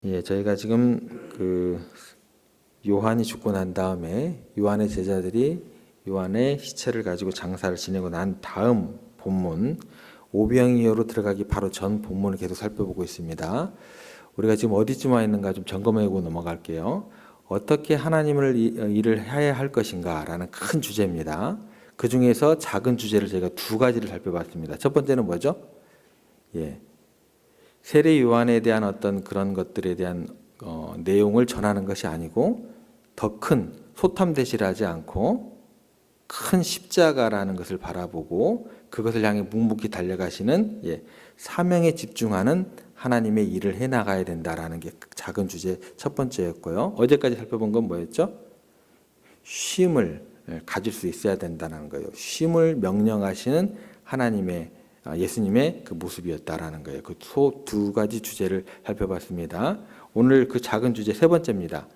예, 저희가 지금 요한이 죽고 난 다음에 요한의 제자들이 요한의 시체를 가지고 장사를 지내고 난 다음 본문 오병이어로 들어가기 바로 전 본문을 계속 살펴보고 있습니다. 우리가 지금 어디쯤 와 있는가 좀 점검하고 넘어갈게요. 어떻게 하나님을 일을 해야 할 것인가라는 큰 주제입니다. 그 중에서 작은 주제를 저희가 두 가지를 살펴봤습니다. 첫 번째는 뭐죠? 세례 요한에 대한 어떤 그런 것들에 대한 내용을 전하는 것이 아니고 더 큰 소탐대실하지 않고 큰 십자가라는 것을 바라보고 그것을 향해 묵묵히 달려가시는 사명에 집중하는 하나님의 일을 해나가야 된다라는 게 작은 주제 첫 번째였고요. 어제까지 살펴본 건 뭐였죠? 쉼을 가질 수 있어야 된다는 거예요. 쉼을 명령하시는 하나님의 예수님의 그 모습이었다라는 거예요. 그 두 가지 주제를 살펴봤습니다. 오늘 그 작은 주제 세 번째입니다.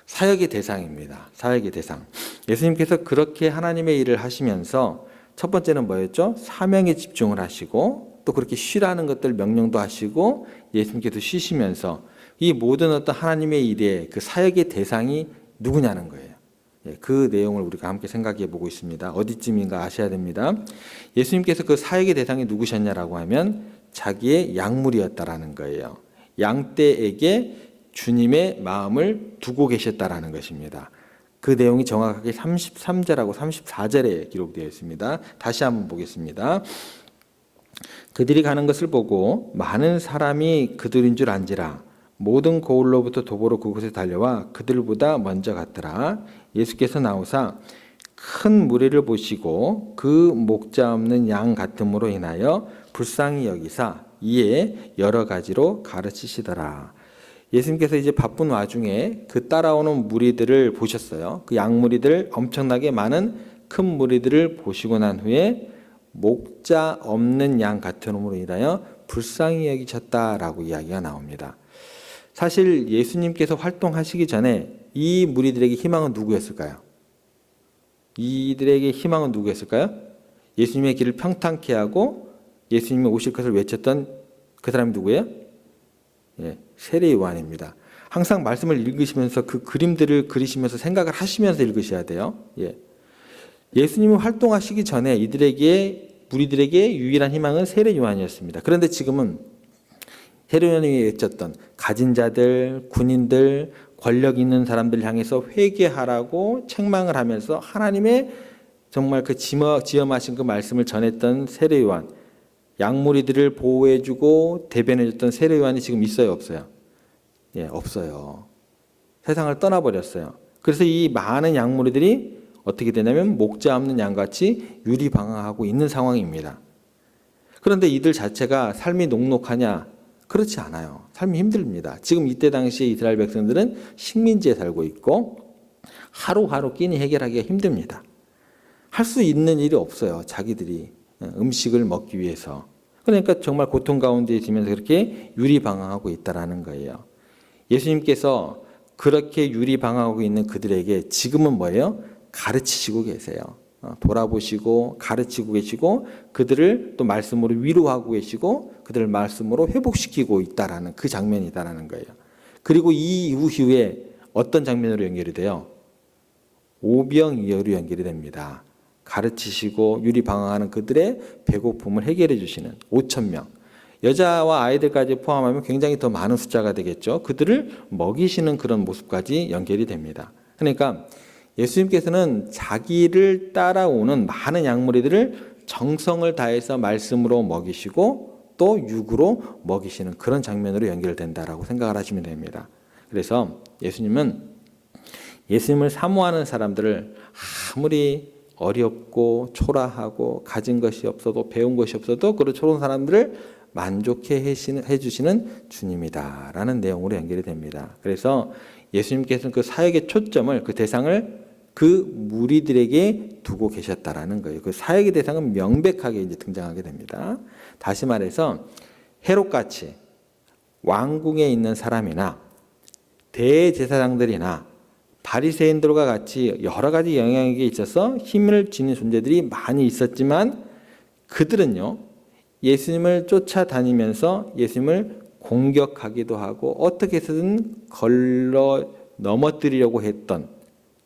사역의 대상입니다. 사역의 대상. 예수님께서 그렇게 하나님의 일을 하시면서 첫 번째는 뭐였죠? 사명에 집중을 하시고 또 그렇게 쉬라는 것들 명령도 하시고 예수님께서 쉬시면서 이 모든 어떤 하나님의 일의 그 사역의 대상이 누구냐는 거예요. 그 내용을 우리가 함께 생각해 보고 있습니다. 어디쯤인가 아셔야 됩니다. 예수님께서 그 사역의 대상이 누구셨냐라고 하면 자기의 약물이었다라는 거예요. 양떼에게 주님의 마음을 두고 계셨다라는 것입니다. 그 내용이 정확하게 33절하고 34절에 기록되어 있습니다. 다시 한번 보겠습니다. 그들이 가는 것을 보고 많은 사람이 그들인 줄 안지라 모든 고을로부터 도보로 그곳에 달려와 그들보다 먼저 갔더라. 예수께서 나오사 큰 무리를 보시고 그 목자 없는 양 같음으로 인하여 불쌍히 여기사 이에 여러 가지로 가르치시더라. 예수님께서 이제 바쁜 와중에 그 따라오는 무리들을 보셨어요. 그 양 무리들 엄청나게 많은 큰 무리들을 보시고 난 후에 목자 없는 양 같음으로 인하여 불쌍히 여기셨다라고 이야기가 나옵니다. 사실 예수님께서 활동하시기 전에 이 무리들에게 희망은 누구였을까요? 이들에게 희망은 누구였을까요? 예수님의 길을 평탄케 하고 예수님이 오실 것을 외쳤던 그 사람이 누구예요? 세례 요한입니다. 항상 말씀을 읽으시면서 그 그림들을 그리시면서 생각을 하시면서 읽으셔야 돼요. 예수님이 활동하시기 전에 무리들에게 유일한 희망은 세례 요한이었습니다. 그런데 지금은 세례 요한이 외쳤던 가진 자들, 군인들, 권력 있는 사람들 향해서 회개하라고 책망을 하면서 하나님의 정말 그 지엄하신 그 말씀을 전했던 세례 요한, 양무리들을 보호해주고 대변해줬던 세례 요한이 지금 있어요, 없어요? 없어요. 세상을 떠나버렸어요. 그래서 이 많은 양무리들이 어떻게 되냐면 목자 없는 양같이 유리방황하고 있는 상황입니다. 그런데 이들 자체가 삶이 녹록하냐? 그렇지 않아요. 삶이 힘듭니다. 지금 이때 당시에 이스라엘 백성들은 식민지에 살고 있고 하루하루 끼니 해결하기가 힘듭니다. 할 수 있는 일이 없어요. 자기들이 음식을 먹기 위해서. 그러니까 정말 고통 가운데 있으면서 그렇게 유리방황하고 있다라는 거예요. 예수님께서 그렇게 유리방황하고 있는 그들에게 지금은 뭐예요? 가르치시고 계세요. 돌아보시고 가르치고 계시고 그들을 또 말씀으로 위로하고 계시고 그들을 말씀으로 회복시키고 있다라는 그 장면이다라는 거예요. 그리고 이 이후에 어떤 장면으로 연결이 돼요? 오병이어로 연결이 됩니다. 가르치시고 유리방황하는 그들의 배고픔을 해결해 주시는 5,000명. 여자와 아이들까지 포함하면 굉장히 더 많은 숫자가 되겠죠. 그들을 먹이시는 그런 모습까지 연결이 됩니다. 그러니까 예수님께서는 자기를 따라오는 많은 양무리들을 정성을 다해서 말씀으로 먹이시고 또 육으로 먹이시는 그런 장면으로 연결된다라고 생각을 하시면 됩니다. 그래서 예수님을 사모하는 사람들을 아무리 어렵고 초라하고 가진 것이 없어도 배운 것이 없어도 그런 초라한 사람들을 만족해 해주시는 주님이다라는 내용으로 연결이 됩니다. 그래서 예수님께서는 그 사역의 초점을 그 대상을 그 무리들에게 두고 계셨다라는 거예요. 그 사역의 대상은 명백하게 이제 등장하게 됩니다. 다시 말해서 헤롯같이 왕궁에 있는 사람이나 대제사장들이나 바리새인들과 같이 여러 가지 영향력에 있어서 힘을 지닌 존재들이 많이 있었지만 그들은요 예수님을 쫓아다니면서 예수님을 공격하기도 하고 어떻게 해서든 걸러 넘어뜨리려고 했던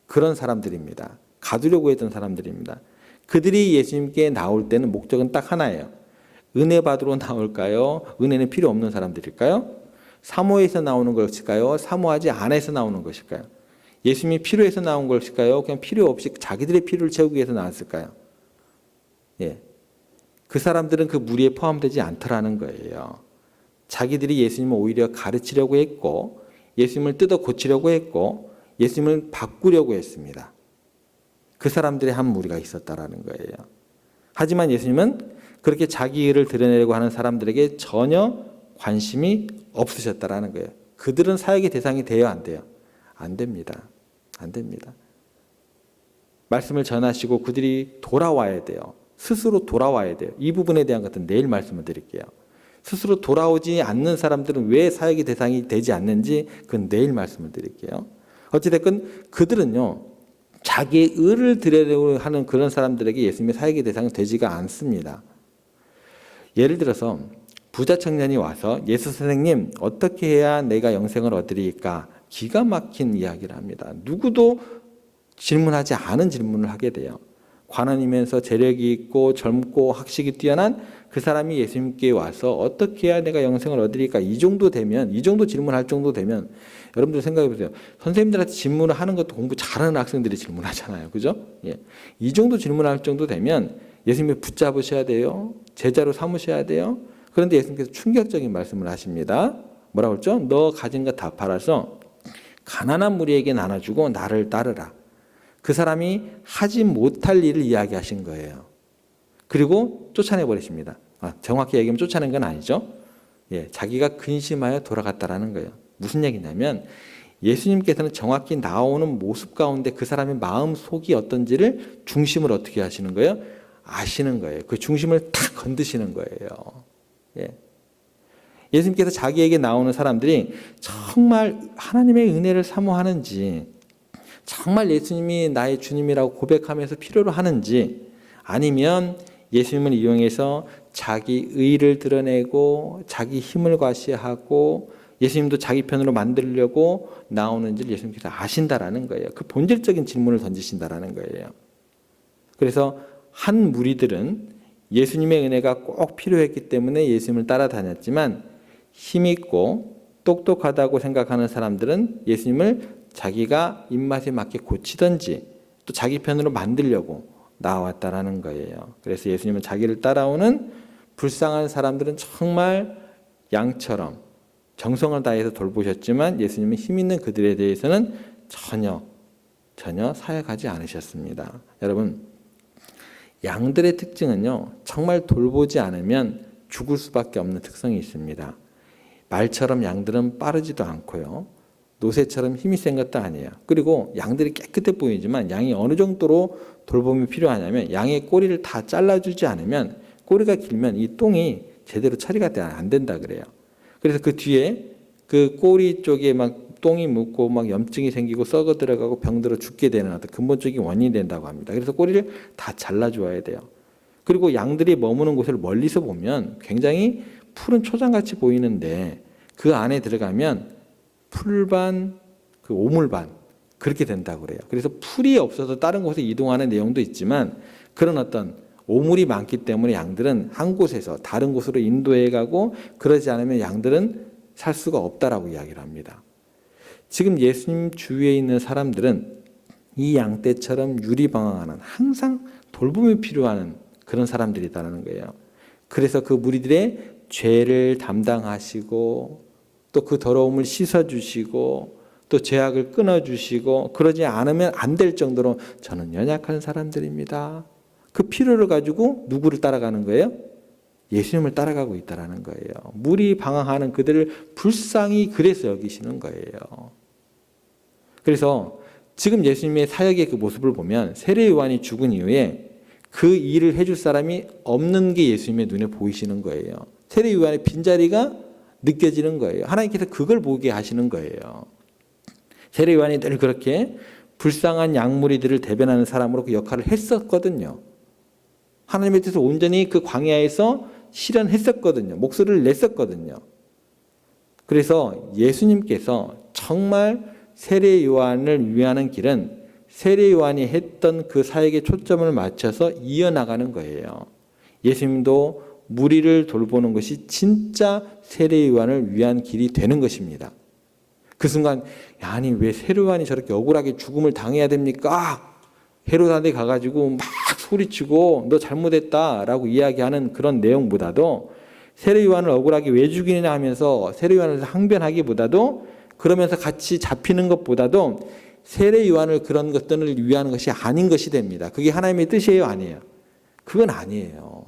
그런 사람들입니다. 가두려고 했던 사람들입니다. 그들이 예수님께 나올 때는 목적은 딱 하나예요. 은혜 받으러 나올까요? 은혜는 필요 없는 사람들일까요? 사모해서 나오는 것일까요? 사모하지 않아서 나오는 것일까요? 예수님이 필요해서 나온 것일까요? 그냥 필요 없이 자기들의 필요를 채우기 위해서 나왔을까요? 예. 그 사람들은 그 무리에 포함되지 않더라는 거예요. 자기들이 예수님을 오히려 가르치려고 했고 예수님을 뜯어 고치려고 했고 예수님을 바꾸려고 했습니다. 그 사람들의 한 무리가 있었다라는 거예요. 하지만 예수님은 그렇게 자기 일을 드러내려고 하는 사람들에게 전혀 관심이 없으셨다라는 거예요. 그들은 사역의 대상이 돼요, 안 돼요? 안 됩니다. 안 됩니다. 말씀을 전하시고 그들이 돌아와야 돼요. 스스로 돌아와야 돼요. 이 부분에 대한 것은 내일 말씀을 드릴게요. 스스로 돌아오지 않는 사람들은 왜 사역의 대상이 되지 않는지 그건 내일 말씀을 드릴게요. 어찌됐건 그들은요, 자기의 의를 드리려고 하는 그런 사람들에게 예수님의 사역의 대상은 되지가 않습니다. 예를 들어서 부자 청년이 와서 예수 선생님 어떻게 해야 내가 영생을 얻으리까? 기가 막힌 이야기를 합니다. 누구도 질문하지 않은 질문을 하게 돼요. 관원이면서 재력이 있고 젊고 학식이 뛰어난 그 사람이 예수님께 와서 어떻게 해야 내가 영생을 얻으리까? 이 정도 되면, 이 정도 질문할 정도 되면 여러분들 생각해 보세요. 선생님들한테 질문을 하는 것도 공부 잘하는 학생들이 질문하잖아요. 그죠? 예. 이 정도 질문할 정도 되면 예수님이 붙잡으셔야 돼요. 제자로 삼으셔야 돼요. 그런데 예수님께서 충격적인 말씀을 하십니다. 뭐라고 했죠? 너 가진 거 다 팔아서 가난한 무리에게 나눠주고 나를 따르라. 그 사람이 하지 못할 일을 이야기하신 거예요. 그리고 쫓아내버리십니다. 정확히 얘기하면 쫓아낸 건 아니죠. 예, 자기가 근심하여 돌아갔다라는 거예요. 무슨 얘기냐면 예수님께서는 정확히 나오는 모습 가운데 그 사람의 마음 속이 어떤지를 중심을 어떻게 하시는 거예요? 아시는 거예요. 그 중심을 탁 건드시는 거예요. 예. 예수님께서 자기에게 나오는 사람들이 정말 하나님의 은혜를 사모하는지, 정말 예수님이 나의 주님이라고 고백하면서 필요로 하는지, 아니면 예수님을 이용해서 자기 의를 드러내고 자기 힘을 과시하고 예수님도 자기 편으로 만들려고 나오는지를 예수님께서 아신다라는 거예요. 그 본질적인 질문을 던지신다라는 거예요. 그래서 한 무리들은 예수님의 은혜가 꼭 필요했기 때문에 예수님을 따라다녔지만 힘있고 똑똑하다고 생각하는 사람들은 예수님을 자기가 입맛에 맞게 고치든지 또 자기 편으로 만들려고 나왔다라는 거예요. 그래서 예수님은 자기를 따라오는 불쌍한 사람들은 정말 양처럼 정성을 다해서 돌보셨지만 예수님은 힘 있는 그들에 대해서는 전혀 사역하지 않으셨습니다. 여러분, 양들의 특징은요, 정말 돌보지 않으면 죽을 수밖에 없는 특성이 있습니다. 말처럼 양들은 빠르지도 않고요, 노새처럼 힘이 센 것도 아니에요. 그리고 양들이 깨끗해 보이지만 양이 어느 정도로 돌봄이 필요하냐면 양의 꼬리를 다 잘라주지 않으면, 꼬리가 길면 이 똥이 제대로 처리가 안 된다 그래요. 그래서 그 뒤에 그 꼬리 쪽에 막 똥이 묻고 막 염증이 생기고 썩어 들어가고 병들어 죽게 되는 어떤 근본적인 원인이 된다고 합니다. 그래서 꼬리를 다 잘라줘야 돼요. 그리고 양들이 머무는 곳을 멀리서 보면 굉장히 푸른 초장같이 보이는데 그 안에 들어가면 풀반, 그 오물반 그렇게 된다고 그래요. 그래서 풀이 없어서 다른 곳에 이동하는 내용도 있지만 그런 어떤 오물이 많기 때문에 양들은 한 곳에서 다른 곳으로 인도해 가고 그러지 않으면 양들은 살 수가 없다라고 이야기를 합니다. 지금 예수님 주위에 있는 사람들은 이 양떼처럼 유리방황하는, 항상 돌봄이 필요한 그런 사람들이다라는 거예요. 그래서 그 무리들의 죄를 담당하시고 또 그 더러움을 씻어주시고 또 죄악을 끊어주시고 그러지 않으면 안 될 정도로 저는 연약한 사람들입니다. 그 필요를 가지고 누구를 따라가는 거예요? 예수님을 따라가고 있다는 거예요. 무리 방황하는 그들을 불쌍히 그래서 여기시는 거예요. 그래서 지금 예수님의 사역의 그 모습을 보면 세례 요한이 죽은 이후에 그 일을 해줄 사람이 없는 게 예수님의 눈에 보이시는 거예요. 세례 요한의 빈자리가 느껴지는 거예요. 하나님께서 그걸 보게 하시는 거예요. 세례 요한이 늘 그렇게 불쌍한 양무리들을 대변하는 사람으로 그 역할을 했었거든요. 하나님의 뜻을 온전히 그 광야에서 실현했었거든요. 목소리를 냈었거든요. 그래서 예수님께서 정말 세례 요한을 위하는 길은 세례 요한이 했던 그 사역에 초점을 맞춰서 이어나가는 거예요. 예수님도 무리를 돌보는 것이 진짜 세례 요한을 위한 길이 되는 것입니다. 그 순간 아니 왜 세례 요한이 저렇게 억울하게 죽음을 당해야 됩니까? 헤로단에 가가지고 막 소리치고 너 잘못했다라고 이야기하는 그런 내용보다도 세례 요한을 억울하게 왜 죽이느냐 하면서 세례 요한을 항변하기보다도 그러면서 같이 잡히는 것보다도 세례 요한을 그런 것들을 위하는 것이 아닌 것이 됩니다. 그게 하나님의 뜻이에요, 아니에요? 그건 아니에요.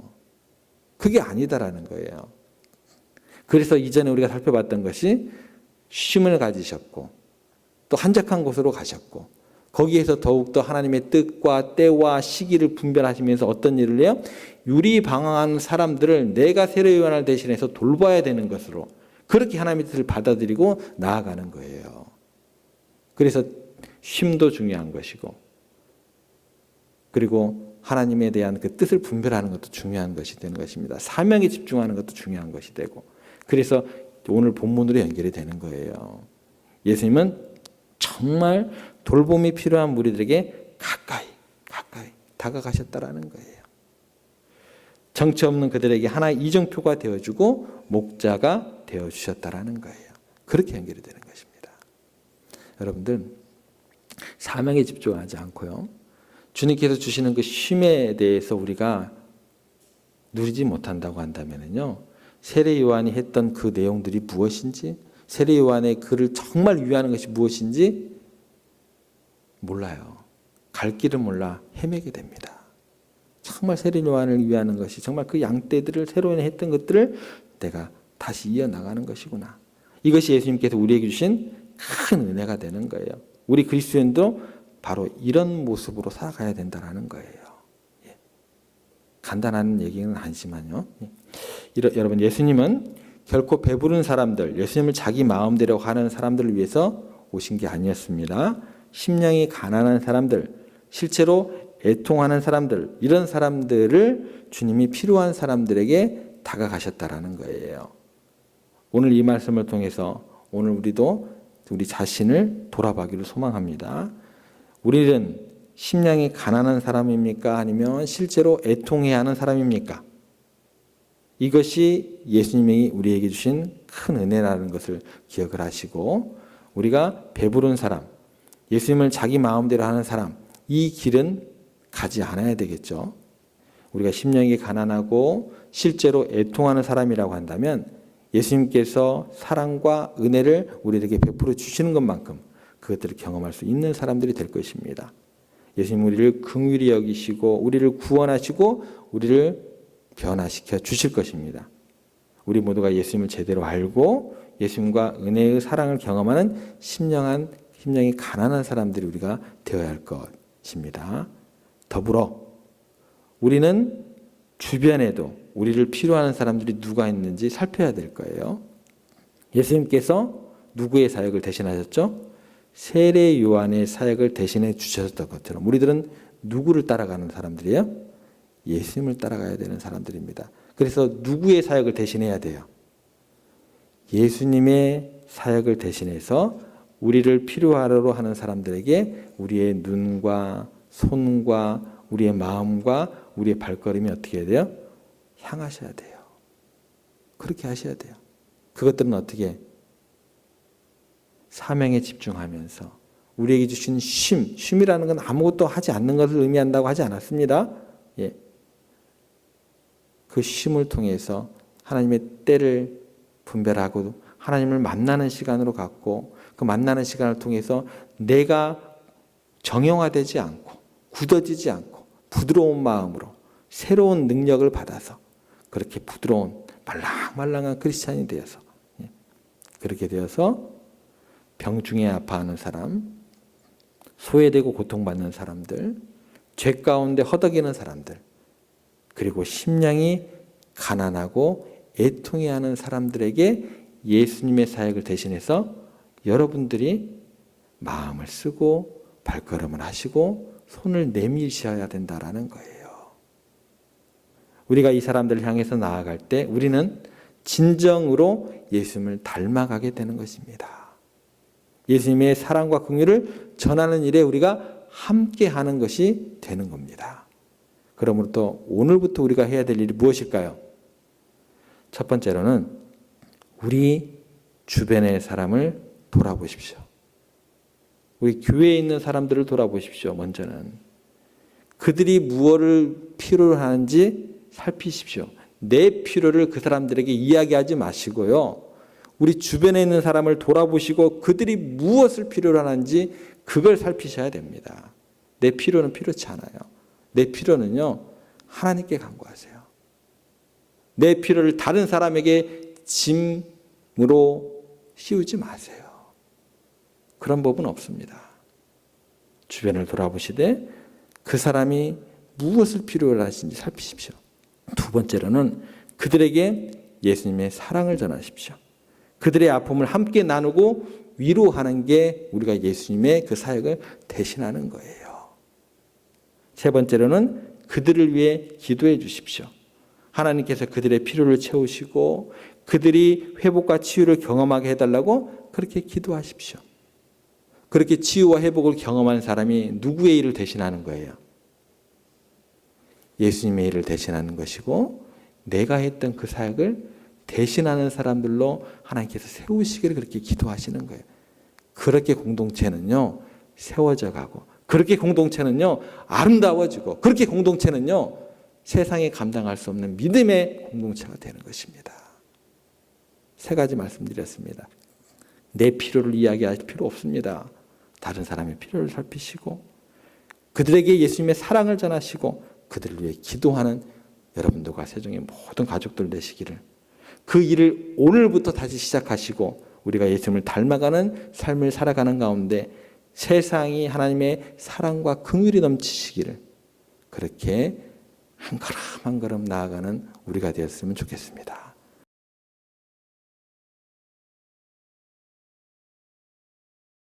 그게 아니다라는 거예요. 그래서 이전에 우리가 살펴봤던 것이 쉼을 가지셨고 또 한적한 곳으로 가셨고 거기에서 더욱더 하나님의 뜻과 때와 시기를 분별하시면서 어떤 일을 해요? 유리방황한 사람들을 내가 세례 요한을 대신해서 돌봐야 되는 것으로 그렇게 하나님의 뜻을 받아들이고 나아가는 거예요. 그래서 쉼도 중요한 것이고 그리고 하나님에 대한 그 뜻을 분별하는 것도 중요한 것이 되는 것입니다. 사명에 집중하는 것도 중요한 것이 되고 그래서 오늘 본문으로 연결이 되는 거예요. 예수님은 정말 돌봄이 필요한 무리들에게 가까이 다가가셨다라는 거예요. 정처 없는 그들에게 하나의 이정표가 되어주고 목자가 되어주셨다라는 거예요. 그렇게 연결이 되는 것입니다. 여러분들 사명에 집중하지 않고요. 주님께서 주시는 그 쉼에 대해서 우리가 누리지 못한다고 한다면요. 세례 요한이 했던 그 내용들이 무엇인지 세례 요한의 그를 정말 위하는 것이 무엇인지 몰라요. 갈 길을 몰라 헤매게 됩니다. 정말 세례 요한을 위하는 것이 정말 그 양떼들을 세례 했던 것들을 내가 다시 이어나가는 것이구나. 이것이 예수님께서 우리에게 주신 큰 은혜가 되는 거예요. 우리 그리스도인도 바로 이런 모습으로 살아가야 된다는 거예요. 예. 간단한 얘기는 아니지만요. 예. 여러분 예수님은 결코 배부른 사람들, 예수님을 자기 마음대로 하는 사람들을 위해서 오신 게 아니었습니다. 심령이 가난한 사람들, 실제로 애통하는 사람들, 이런 사람들을 주님이 필요한 사람들에게 다가가셨다라는 거예요. 오늘 이 말씀을 통해서 오늘 우리도 우리 자신을 돌아보기를 소망합니다. 우리는 심령이 가난한 사람입니까? 아니면 실제로 애통해야 하는 사람입니까? 이것이 예수님이 우리에게 주신 큰 은혜라는 것을 기억을 하시고 우리가 배부른 사람, 예수님을 자기 마음대로 하는 사람, 이 길은 가지 않아야 되겠죠. 우리가 심령이 가난하고 실제로 애통하는 사람이라고 한다면 예수님께서 사랑과 은혜를 우리에게 베풀어 주시는 것만큼 그것들을 경험할 수 있는 사람들이 될 것입니다. 예수님 우리를 긍휼히 여기시고 우리를 구원하시고 우리를 변화시켜 주실 것입니다. 우리 모두가 예수님을 제대로 알고 예수님과 은혜의 사랑을 경험하는 심령이 가난한 사람들이 우리가 되어야 할 것입니다. 더불어 우리는 주변에도 우리를 필요하는 사람들이 누가 있는지 살펴야 될 거예요. 예수님께서 누구의 사역을 대신하셨죠? 세례 요한의 사역을 대신해 주셨던 것처럼 우리들은 누구를 따라가는 사람들이에요? 예수님을 따라가야 되는 사람들입니다. 그래서 누구의 사역을 대신해야 돼요? 예수님의 사역을 대신해서 우리를 필요하러 하는 사람들에게 우리의 눈과 손과 우리의 마음과 우리의 발걸음이 어떻게 해야 돼요? 향하셔야 돼요. 그렇게 하셔야 돼요. 그것들은 어떻게? 사명에 집중하면서 우리에게 주신 쉼이라는 건 아무것도 하지 않는 것을 의미한다고 하지 않았습니다. 예. 그 쉼을 통해서 하나님의 때를 분별하고 하나님을 만나는 시간으로 갖고 그 만나는 시간을 통해서 내가 정형화되지 않고 굳어지지 않고 부드러운 마음으로 새로운 능력을 받아서 그렇게 부드러운 말랑말랑한 크리스찬이 되어서 그렇게 되어서 병중에 아파하는 사람, 소외되고 고통받는 사람들, 죄 가운데 허덕이는 사람들, 그리고 심령이 가난하고 애통해하는 사람들에게 예수님의 사역을 대신해서 여러분들이 마음을 쓰고 발걸음을 하시고 손을 내미셔야 된다라는 거예요. 우리가 이 사람들을 향해서 나아갈 때 우리는 진정으로 예수님을 닮아가게 되는 것입니다. 예수님의 사랑과 긍휼을 전하는 일에 우리가 함께하는 것이 되는 겁니다. 그러므로 또 오늘부터 우리가 해야 될 일이 무엇일까요? 첫 번째로는 우리 주변의 사람을 돌아보십시오. 우리 교회에 있는 사람들을 돌아보십시오. 먼저는 그들이 무엇을 필요로 하는지 살피십시오. 내 필요를 그 사람들에게 이야기하지 마시고요. 우리 주변에 있는 사람을 돌아보시고 그들이 무엇을 필요로 하는지 그걸 살피셔야 됩니다. 내 필요는 필요치 않아요. 내 필요는요, 하나님께 간구하세요. 내 필요를 다른 사람에게 짐으로 씌우지 마세요. 그런 법은 없습니다. 주변을 돌아보시되 그 사람이 무엇을 필요로 하시는지 살피십시오. 두 번째로는 그들에게 예수님의 사랑을 전하십시오. 그들의 아픔을 함께 나누고 위로하는 게 우리가 예수님의 그 사역을 대신하는 거예요. 세 번째로는 그들을 위해 기도해 주십시오. 하나님께서 그들의 필요를 채우시고 그들이 회복과 치유를 경험하게 해달라고 그렇게 기도하십시오. 그렇게 치유와 회복을 경험한 사람이 누구의 일을 대신하는 거예요? 예수님의 일을 대신하는 것이고 내가 했던 그 사역을 대신하는 사람들로 하나님께서 세우시기를 그렇게 기도하시는 거예요. 그렇게 공동체는요, 세워져 가고 그렇게 공동체는요, 아름다워지고 그렇게 공동체는요, 세상에 감당할 수 없는 믿음의 공동체가 되는 것입니다. 세 가지 말씀드렸습니다. 내 필요를 이야기할 필요 없습니다. 다른 사람의 필요를 살피시고 그들에게 예수님의 사랑을 전하시고 그들을 위해 기도하는 여러분들과 세종의 모든 가족들 되시기를, 그 일을 오늘부터 다시 시작하시고 우리가 예수님을 닮아가는 삶을 살아가는 가운데 세상이 하나님의 사랑과 긍휼이 넘치시기를, 그렇게 한 걸음 한 걸음 나아가는 우리가 되었으면 좋겠습니다.